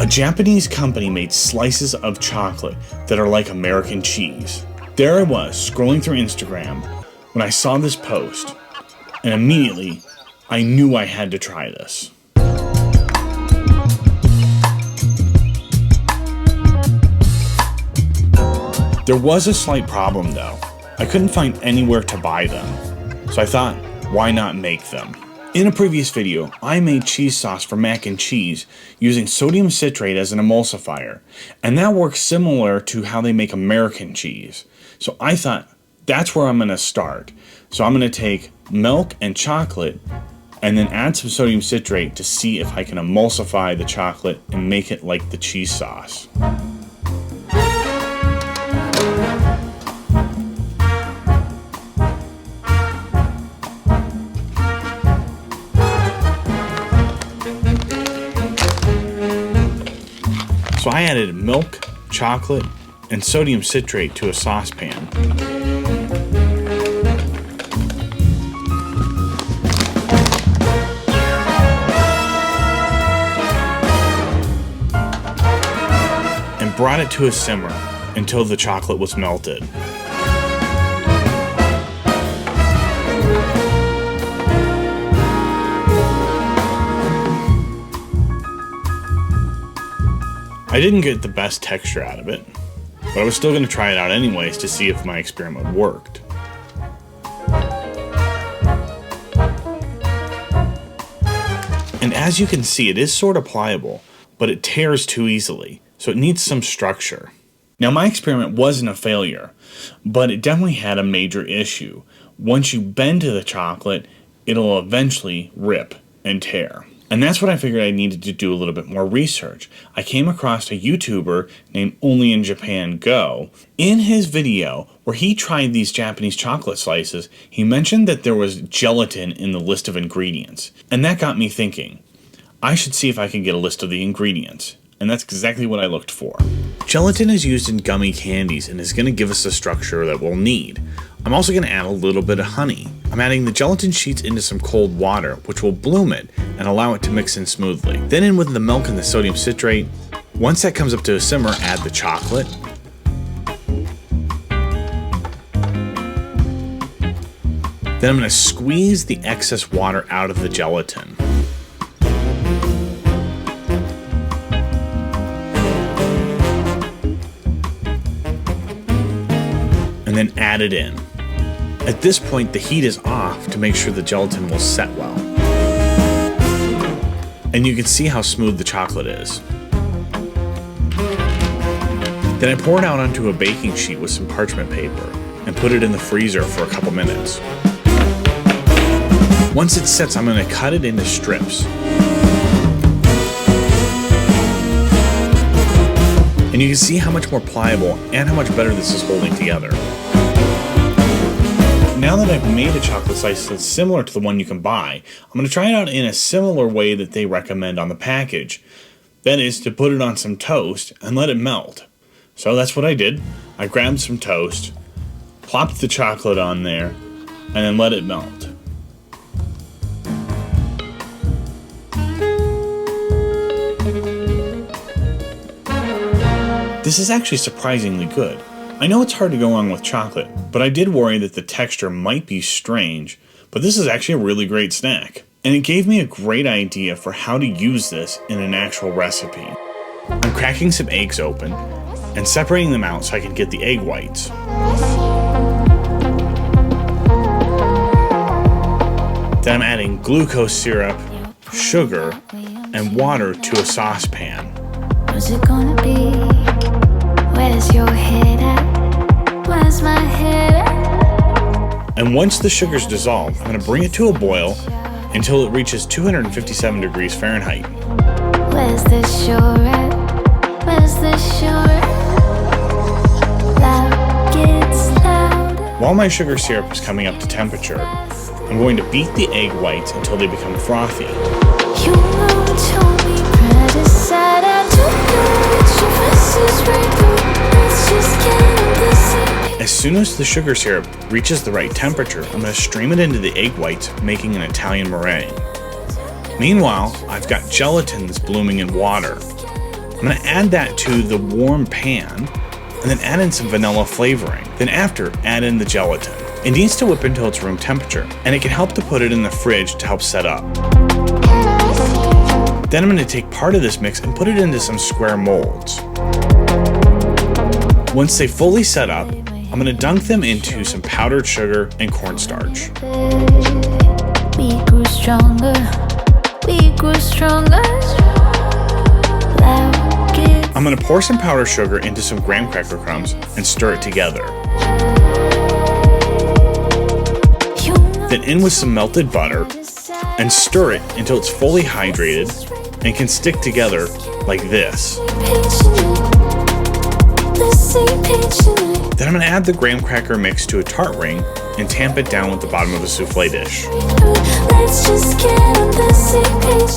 A Japanese company made slices of chocolate that are like American cheese. There I was, scrolling through Instagram, when I saw this post, and immediately, I knew I had to try this. There was a slight problem though. I couldn't find anywhere to buy them, so I thought, why not make them? In a previous video, I made cheese sauce for mac and cheese using sodium citrate as an emulsifier, and that works similar to how they make American cheese. So I thought, that's where I'm going to start. So I'm going to take milk and chocolate and then add some sodium citrate to see if I can emulsify the chocolate and make it like the cheese sauce. So I added milk, chocolate, and sodium citrate to a saucepan. And brought it to a simmer until the chocolate was melted. I didn't get the best texture out of it, but I was still going to try it out anyways to see if my experiment worked. And as you can see, it is sort of pliable, but it tears too easily, so it needs some structure. Now my experiment wasn't a failure, but it definitely had a major issue. Once you bend to the chocolate, it'll eventually rip and tear. And that's what I figured I needed to do a little bit more research. I came across a YouTuber named Only in Japan Go. In his video, where he tried these Japanese chocolate slices, he mentioned that there was gelatin in the list of ingredients. And that got me thinking, I should see if I can get a list of the ingredients. And that's exactly what I looked for. Gelatin is used in gummy candies and is going to give us the structure that we'll need. I'm also going to add a little bit of honey. I'm adding the gelatin sheets into some cold water, which will bloom it and allow it to mix in smoothly. Then in with the milk and the sodium citrate. Once that comes up to a simmer, add the chocolate. Then I'm going to squeeze the excess water out of the gelatin. And then add it in. At this point, the heat is off to make sure the gelatin will set well. And you can see how smooth the chocolate is. Then I pour it out onto a baking sheet with some parchment paper and put it in the freezer for a couple minutes. Once it sets, I'm going to cut it into strips. And you can see how much more pliable and how much better this is holding together. Now that I've made a chocolate slice that's similar to the one you can buy, I'm going to try it out in a similar way that they recommend on the package. That is to put it on some toast and let it melt. So that's what I did. I grabbed some toast, plopped the chocolate on there, and then let it melt. This is actually surprisingly good. I know it's hard to go wrong with chocolate, but I did worry that the texture might be strange, but this is actually a really great snack. And it gave me a great idea for how to use this in an actual recipe. I'm cracking some eggs open and separating them out so I can get the egg whites. Then I'm adding glucose syrup, sugar, and water to a saucepan. What's it gonna be? Where's your head at? Where's my head at? And once the sugar's dissolved, I'm going to bring it to a boil until it reaches 257 degrees Fahrenheit. Where's the shore at? Where's the shore at? Loud gets louder. While my sugar syrup is coming up to temperature, I'm going to beat the egg whites until they become frothy. You know what told me pride aside, I don't know what your face is right through. Let's just get on the same page. As soon as the sugar syrup reaches the right temperature, I'm going to stream it into the egg whites, making an Italian meringue. Meanwhile, I've got gelatin that's blooming in water. I'm gonna add that to the warm pan and then add in some vanilla flavoring. Then after, add in the gelatin. It needs to whip until it's room temperature, and it can help to put it in the fridge to help set up. Then I'm gonna take part of this mix and put it into some square molds. Once they fully set up, I'm gonna dunk them into some powdered sugar and cornstarch. We grew stronger, we grew stronger. I'm gonna pour some powdered sugar into some graham cracker crumbs and stir it together. Then in with some melted butter and stir it until it's fully hydrated and can stick together like this. Then I'm gonna add the graham cracker mix to a tart ring and tamp it down with the bottom of a souffle dish.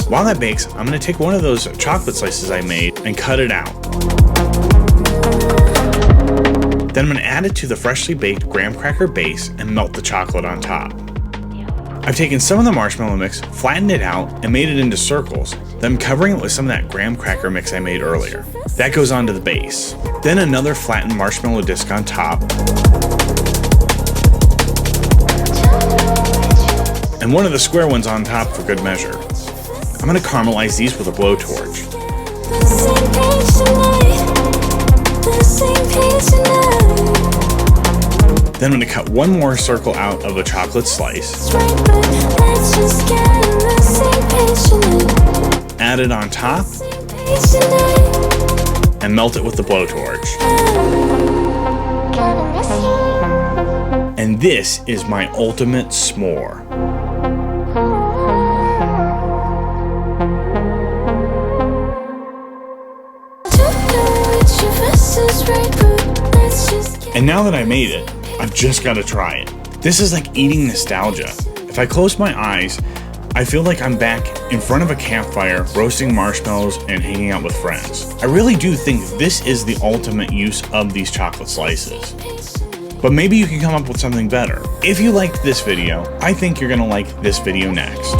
While that bakes, I'm gonna take one of those chocolate slices I made and cut it out. Then I'm gonna add it to the freshly baked graham cracker base and melt the chocolate on top. I've taken some of the marshmallow mix, flattened it out, and made it into circles. Then I'm covering it with some of that graham cracker mix I made earlier. That goes onto the base. Then another flattened marshmallow disc on top. And one of the square ones on top for good measure. I'm gonna caramelize these with a blowtorch. Then I'm gonna cut one more circle out of a chocolate slice. Add it on top. And melt it with the blowtorch. And this is my ultimate s'more. And now that I made it, I've just got to try it. This is like eating nostalgia. If I close my eyes, I feel like I'm back in front of a campfire, roasting marshmallows and hanging out with friends. I really do think this is the ultimate use of these chocolate slices. But maybe you can come up with something better. If you liked this video, I think you're gonna like this video next.